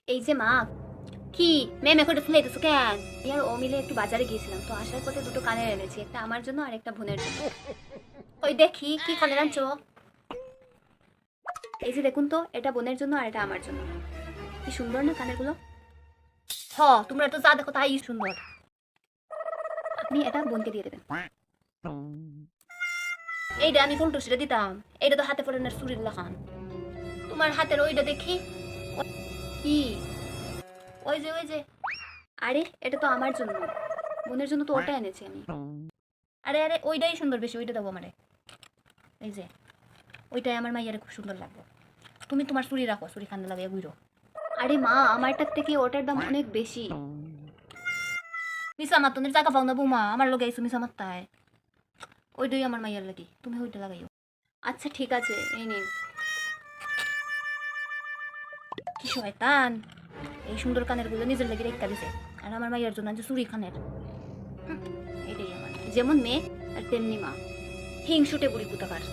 এই যে মা, কি মেমে করে ফেলেছো কেন? আর ও মিলে একটু বাজারে গিয়েছিলাম, তো আসার পথে দুটো কানের এনেছি, একটা আমার জন্য আর একটা বোনের জন্য। ওই দেখি কি কানের আনছো। এই যে দেখুন তো, এটা বোনের জন্য আর এটা আমার জন্য। কি সুন্দর না কানের গুলো? হ, তোমরা তো যা দেখো তাই সুন্দর। আপনি এটা বোনকে দিয়ে দেবেন। এইটা আমি ফুলটুসিটা দিতাম, এইটা তো হাতে পড়ানোর চুরির লাগান। তোমার হাতের ওইটা দেখি। কি? ওই যে আরে এটা তো আমার জন্য, বোনের জন্য তো ওটা এনেছি আমি। আরে আরে ওইটাই সুন্দর বেশি, ওইটা দেবো আমারে। এই যে ওইটাই আমার মাইয়ারে খুব সুন্দর লাগবে। তুমি তোমার চুরি রাখো, চুরি খান্দা লাগে ঘুরো। আরে মা, আমারটার থেকে ওটার দাম অনেক বেশি। মিসা মাত্তনের টাকা পাও না বৌমা, আমার লগে আইসো মিসা মাত্তায়। ওইটাই আমার মাইয়ার লাগি, তুমি ওইটা লাগাইও। আচ্ছা ঠিক আছে, এই নিন। কি শয়তান, এই সুন্দর কানের গুলো নিজের লাগি রেখা দিছে, আর আমার মাইয়ার জন্য যে চুরি খানের। এটাই আমার, যেমন মেয়ে আর তেমনি মা, হিংসুটে বুড়ি কোথাকার।